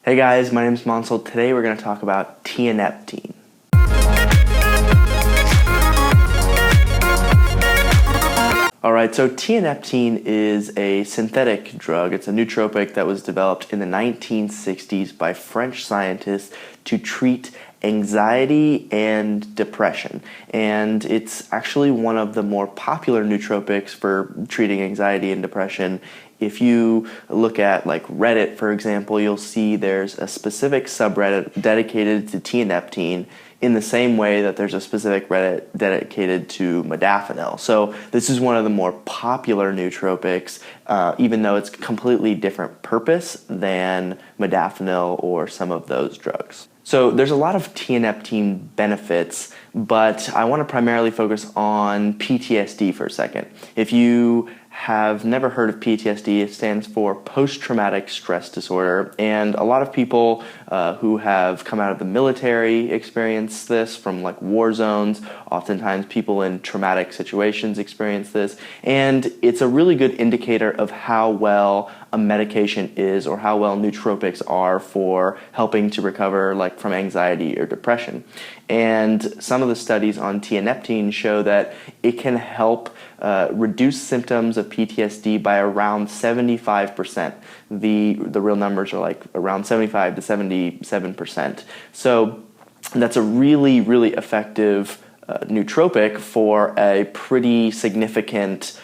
Hey guys, my name is Mansell. Today we're going to talk about tianeptine. Alright, so tianeptine is a synthetic drug. It's a nootropic that was developed in the 1960s by French scientists to treat anxiety and depression. And it's actually one of the more popular nootropics for treating anxiety and depression. If you look at like Reddit, for example, you'll see there's a specific subreddit dedicated to tianeptine in the same way that there's a specific Reddit dedicated to modafinil. So this is one of the more popular nootropics, even though it's a completely different purpose than modafinil or some of those drugs. So there's a lot of tianeptine benefits, but I want to primarily focus on PTSD for a second. If you have never heard of PTSD, it stands for post-traumatic stress disorder, and a lot of people who have come out of the military experience this from like war zones. Oftentimes people in traumatic situations experience this, and it's a really good indicator of how well a medication is or how well nootropics are for helping to recover like from anxiety or depression. And some of the studies on tianeptine show that it can help reduce symptoms of PTSD by around 75%. The real numbers are like around 75 to 77%. So that's a really, really effective nootropic for a pretty significant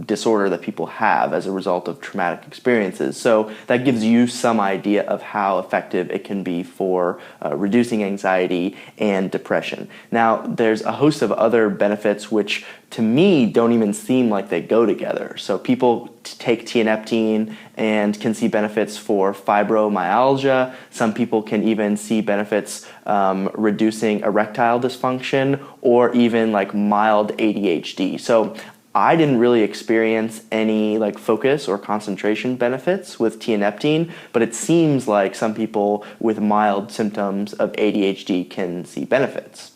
disorder that people have as a result of traumatic experiences. So that gives you some idea of how effective it can be for reducing anxiety and depression. Now, there's a host of other benefits which to me don't even seem like they go together. So people take tianeptine and can see benefits for fibromyalgia. Some people can even see benefits reducing erectile dysfunction or even like mild ADHD. So I didn't really experience any like focus or concentration benefits with tianeptine, but it seems like some people with mild symptoms of ADHD can see benefits.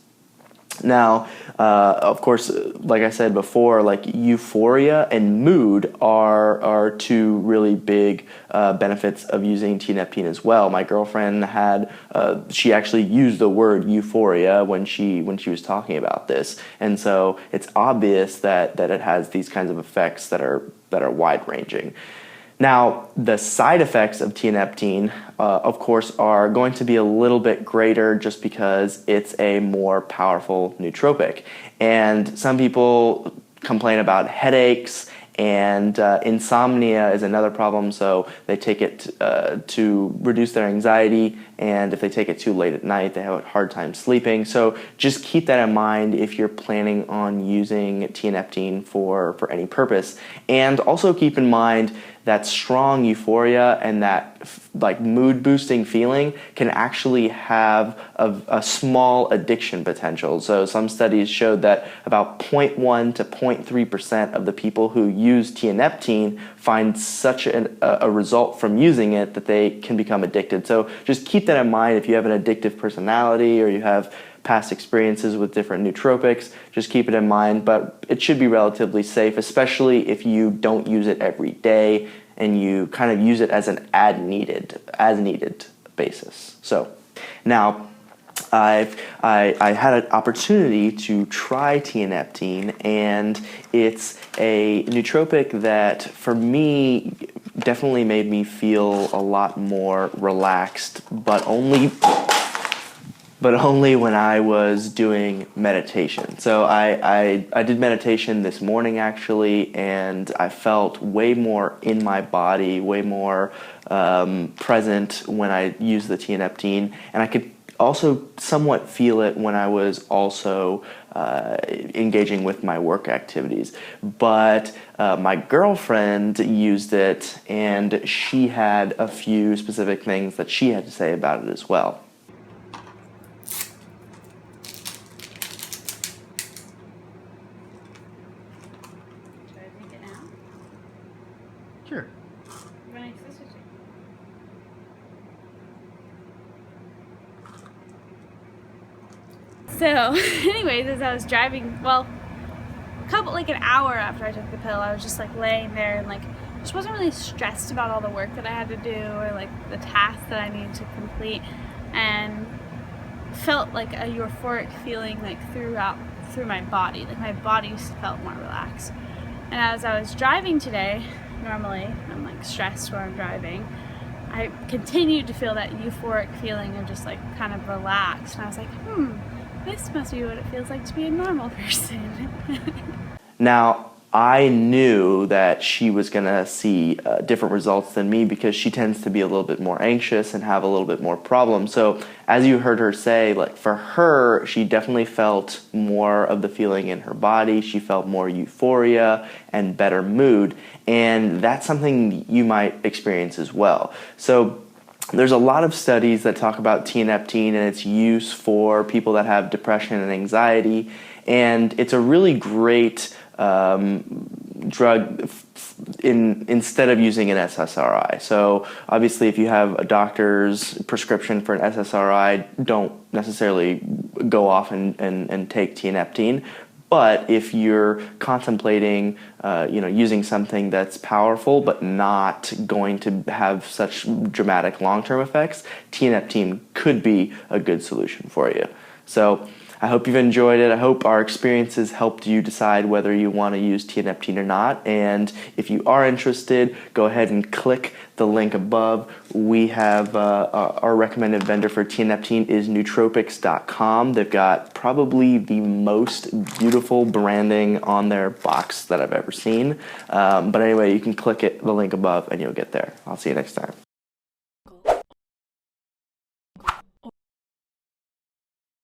Now, of course, like I said before, like euphoria and mood are two really big benefits of using tianeptine as well. My girlfriend had, she actually used the word euphoria when she was talking about this, and so it's obvious that it has these kinds of effects that are wide-ranging. Now, the side effects of tianeptine, of course, are going to be a little bit greater just because it's a more powerful nootropic. And some people complain about headaches, and insomnia is another problem, so they take it to reduce their anxiety, and if they take it too late at night, they have a hard time sleeping. So just keep that in mind if you're planning on using tianeptine for any purpose. And also keep in mind that strong euphoria and that like mood boosting feeling can actually have a small addiction potential. So some studies showed that about 0.1 to 0.3% of the people who use tianeptine find such a result from using it that they can become addicted. So just keep that in mind if you have an addictive personality or you have past experiences with different nootropics. Just keep it in mind, but it should be relatively safe, especially if you don't use it every day and you kind of use it as an as needed basis. So now I had an opportunity to try tianeptine, and it's a nootropic that for me definitely made me feel a lot more relaxed, but only when I was doing meditation. So I did meditation this morning actually, and I felt way more in my body, way more present when I used the tianeptine, and I could also somewhat feel it when I was also engaging with my work activities. But my girlfriend used it, and she had a few specific things that she had to say about it as well. Sure. So, anyways, as I was driving, well, like an hour after I took the pill, I was just like laying there and like just wasn't really stressed about all the work that I had to do or like the tasks that I needed to complete, and felt like a euphoric feeling like through my body. Like my body felt more relaxed. And as I was driving today, normally I'm like stressed when I'm driving, I continued to feel that euphoric feeling of just like kind of relaxed. And I was like, this must be what it feels like to be a normal person. Now, I knew that she was going to see different results than me because she tends to be a little bit more anxious and have a little bit more problems. So as you heard her say, like for her, she definitely felt more of the feeling in her body. She felt more euphoria and better mood. And that's something you might experience as well. So there's a lot of studies that talk about tianeptine and its use for people that have depression and anxiety. And it's a really great drug instead of using an SSRI. So obviously if you have a doctor's prescription for an SSRI, don't necessarily go off and take tianeptine. But if you're contemplating using something that's powerful but not going to have such dramatic long-term effects, tianeptine could be a good solution for you. So I hope you've enjoyed it. I hope our experiences helped you decide whether you want to use tianeptine or not. And if you are interested, go ahead and click the link above. We have our recommended vendor for tianeptine is nootropics.com. They've got probably the most beautiful branding on their box that I've ever seen. But anyway, you can click the link above and you'll get there. I'll see you next time.